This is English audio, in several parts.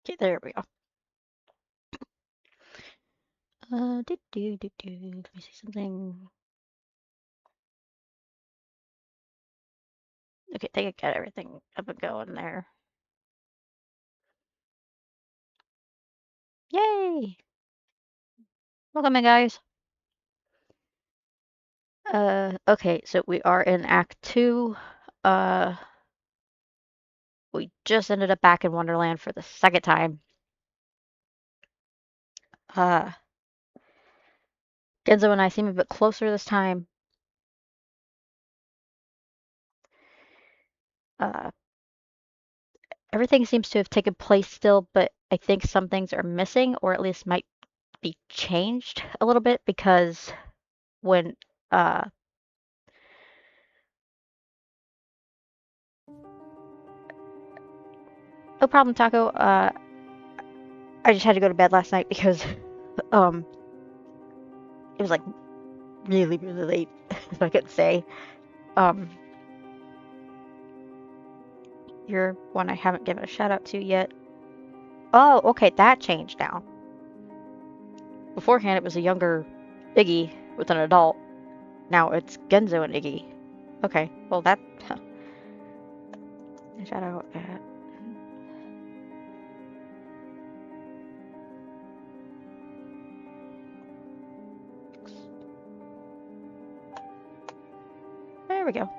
Okay, there we go. Let me see something. Okay, I think I got everything up and going there. Yay! Welcome in, guys. Okay, so we are in Act 2. Uh, we just ended up back in Wonderland for the second time. Uh, Genzo and I seem a bit closer this time. Uh, Everything seems to have taken place still, but I think some things are missing, or at least might be changed a little bit, because when uh no problem, Taco. I just had to go to bed last night because um it was like really, really late, if I could say. Um you're one I haven't given a shout out to yet. Oh, okay, that changed now. Beforehand it was a younger Iggy with an adult. Now it's Genzo and Iggy. Okay, well that shout out there we go.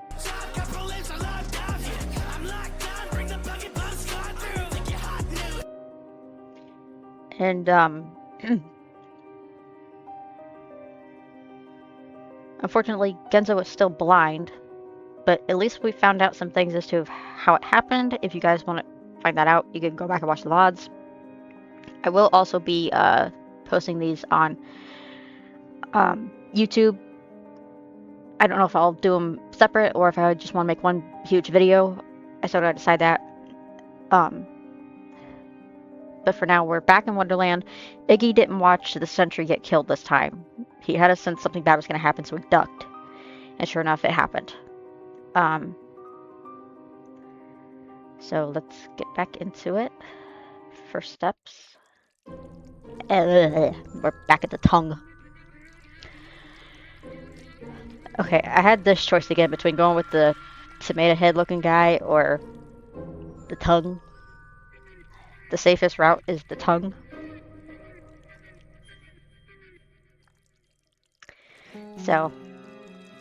And unfortunately Genzo is still blind, but at least we found out some things as to how it happened. If you guys want to find that out, you can go back and watch the VODs. I will also be posting these on YouTube. I don't know if I'll do them separate or if I just want to make one huge video. I still gotta decide that. But for now, we're back in Wonderland. Iggy didn't watch the sentry get killed this time. He had a sense something bad was going to happen, so he ducked. And sure enough, it happened. So let's get back into it. First steps. We're back at the tongue. Okay, I had this choice again between going with the tomato head looking guy or the tongue. The safest route is the tongue. So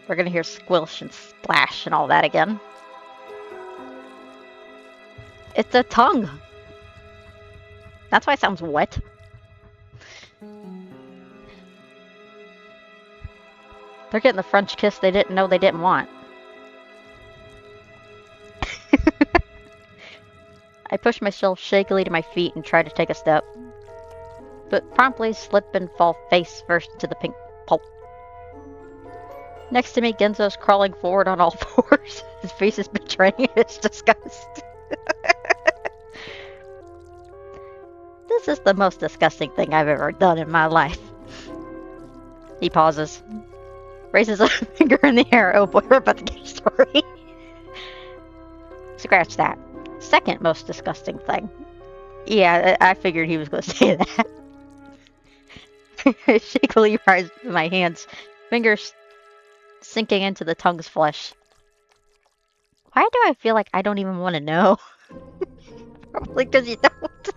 we're gonna hear squilch and splash and all that again. It's a tongue. That's why it sounds wet. They're getting the French kiss they didn't know they didn't want. I pushed myself shakily to my feet and tried to take a step, but promptly slip and fall face first into the pink pulp. Next to me, Genzo's crawling forward on all fours. His face is betraying his disgust. This is the most disgusting thing I've ever done in my life. He pauses, raises a finger in the air. Oh boy, we're about to get a story. Scratch that. Second most disgusting thing. Yeah, I figured he was going to say that. I shakily rise my hands, fingers sinking into the tongue's flesh. Why do I feel like I don't even want to know? Probably because you don't.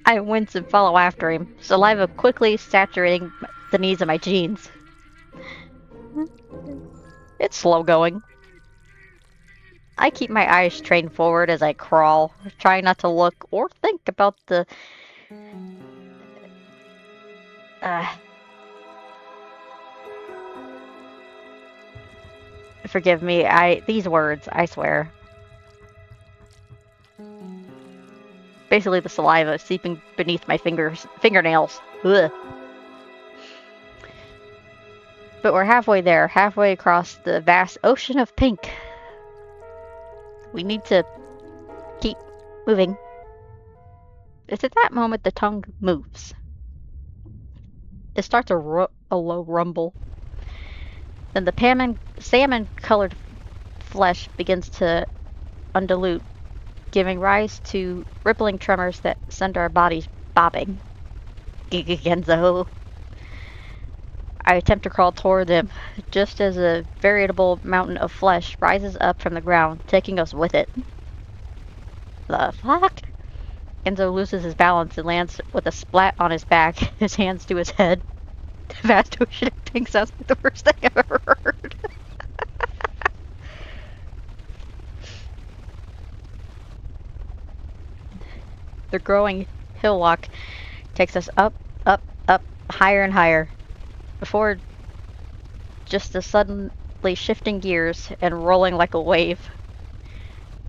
I wince and follow after him, saliva quickly saturating the knees of my jeans. It's slow going. I keep my eyes trained forward as I crawl, trying not to look or think about the... Forgive me, these words, I swear. Basically the saliva seeping beneath my fingernails. Ugh. But we're halfway there, halfway across the vast ocean of pink. We need to keep moving. It's at that moment the tongue moves. It starts a low rumble. Then the salmon-colored flesh begins to undulate, giving rise to rippling tremors that send our bodies bobbing. Genzo. I attempt to crawl toward them, just as a veritable mountain of flesh rises up from the ground, taking us with it. The fuck? Genzo loses his balance and lands with a splat on his back, his hands to his head. The vast ocean of pink sounds like the worst thing I've ever heard. The growing hillock takes us up, up, up, higher and higher, before just as suddenly shifting gears and rolling like a wave.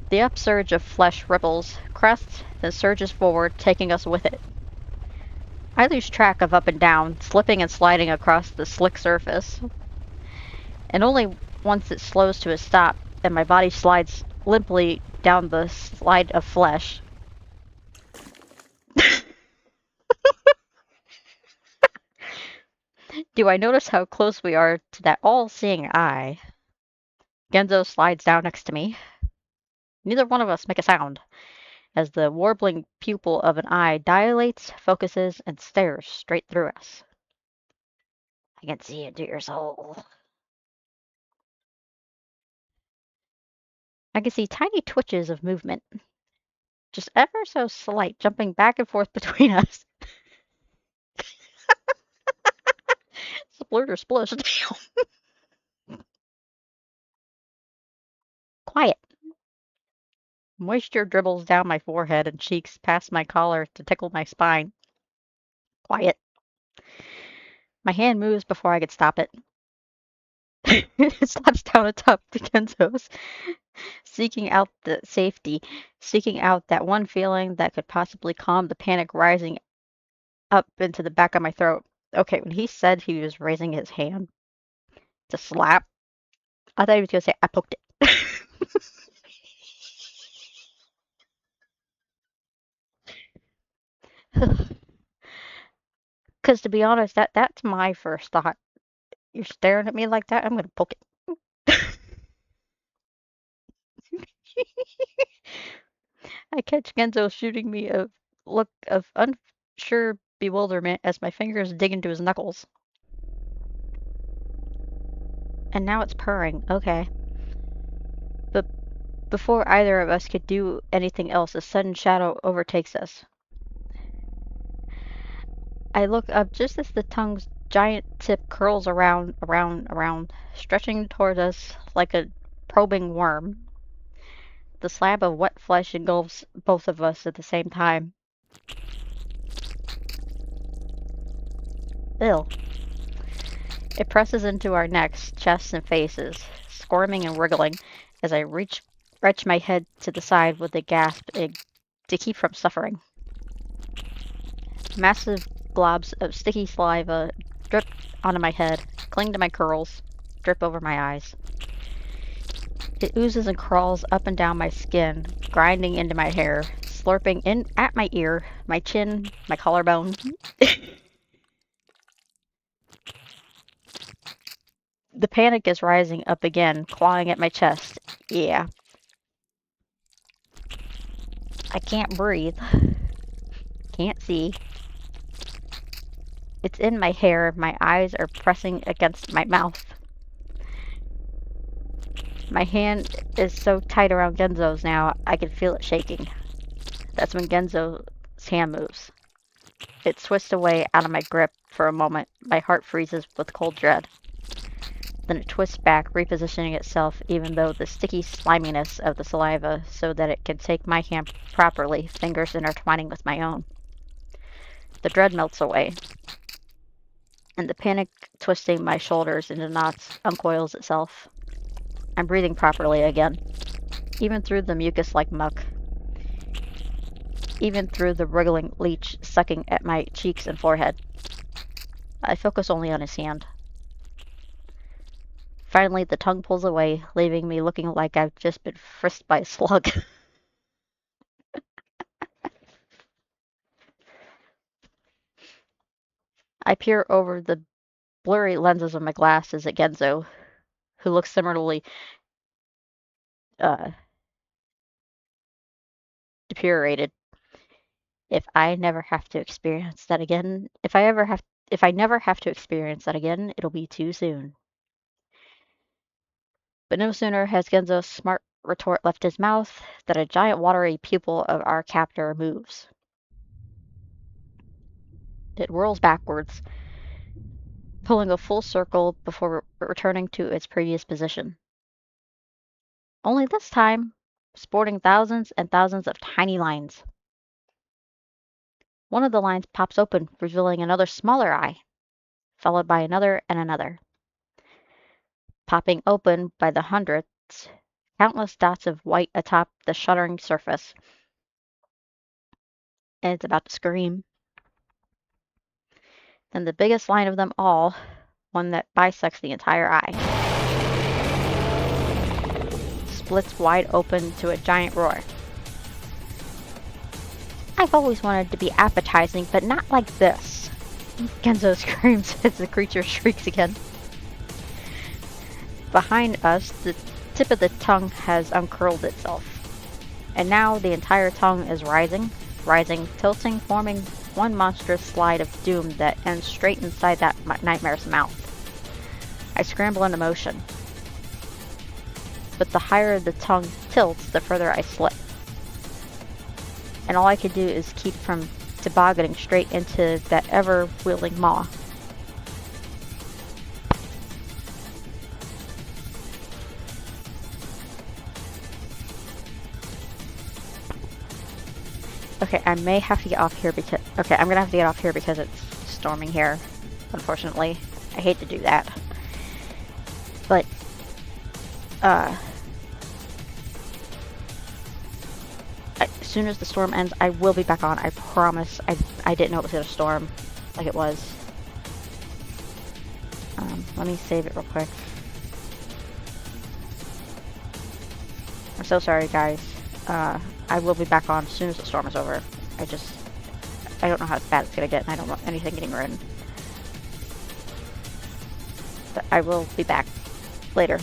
The upsurge of flesh ripples, crests, then surges forward, taking us with it. I lose track of up and down, slipping and sliding across the slick surface. And only once it slows to a stop and my body slides limply down the slide of flesh. Do I notice how close we are to that all-seeing eye? Genzo slides down next to me. Neither one of us make a sound, as the warbling pupil of an eye dilates, focuses, and stares straight through us. I can see into your soul. I can see tiny twitches of movement, just ever so slight, jumping back and forth between us. Splurter splush. Quiet. Moisture dribbles down my forehead and cheeks past my collar to tickle my spine. Quiet. My hand moves before I can stop it. It slaps down atop the Kenzo's, seeking out the safety, seeking out that one feeling that could possibly calm the panic rising up into the back of my throat. Okay, when he said he was raising his hand to slap, I thought he was going to say, I poked it. Because to be honest, that's my first thought. You're staring at me like that, I'm going to poke it. I catch Genzo shooting me a look of unsure bewilderment as my fingers dig into his knuckles. And now it's purring. Okay. But before either of us could do anything else, a sudden shadow overtakes us. I look up just as the tongue's giant tip curls around, stretching toward us like a probing worm. The slab of wet flesh engulfs both of us at the same time. Ew. It presses into our necks, chests, and faces, squirming and wriggling as I retch my head to the side with a gasp to keep from suffering. Massive globs of sticky saliva drip onto my head, cling to my curls, drip over my eyes. It oozes and crawls up and down my skin, grinding into my hair, slurping in at my ear, my chin, my collarbone. The panic is rising up again, clawing at my chest. Yeah. I can't breathe. Can't see. It's in my hair. My eyes are pressing against my mouth. My hand is so tight around Genzo's now, I can feel it shaking. That's when Genzo's hand moves. It twists away out of my grip for a moment. My heart freezes with cold dread. Then it twists back, repositioning itself even though the sticky sliminess of the saliva so that it can take my hand properly, fingers intertwining with my own. The dread melts away, and the panic twisting my shoulders into knots uncoils itself. I'm breathing properly again, even through the mucus-like muck, even through the wriggling leech sucking at my cheeks and forehead. I focus only on his hand. Finally, the tongue pulls away, leaving me looking like I've just been frisked by a slug. I peer over the blurry lenses of my glasses at Genzo, who looks similarly uh, deteriorated. If I never have to experience that again, if I never have to experience that again, it'll be too soon. But no sooner has Genzo's smart retort left his mouth than a giant watery pupil of our captor moves. It whirls backwards, pulling a full circle before returning to its previous position. Only this time, sporting thousands and thousands of tiny lines. One of the lines pops open, revealing another smaller eye, followed by another and another. Popping open by the hundreds, countless dots of white atop the shuddering surface. And it's about to scream. Then the biggest line of them all, one that bisects the entire eye, splits wide open to a giant roar. I've always wanted to be appetizing, but not like this. Genzo screams as the creature shrieks again. Behind us, the tip of the tongue has uncurled itself. And now the entire tongue is rising, tilting, forming one monstrous slide of doom that ends straight inside that nightmare's mouth. I scramble into motion. But the higher the tongue tilts, the further I slip. And all I can do is keep from tobogganing straight into that ever-wheeling maw. Okay, I may have to get off here because... Okay, I'm gonna have to get off here because it's storming here, unfortunately. I hate to do that. But, as soon as the storm ends, I will be back on. I promise. I didn't know it was gonna storm like it was. Let me save it real quick. I'm so sorry, guys. I will be back on as soon as the storm is over. I don't know how bad it's gonna get, and I don't want anything getting ruined. But I will be back later.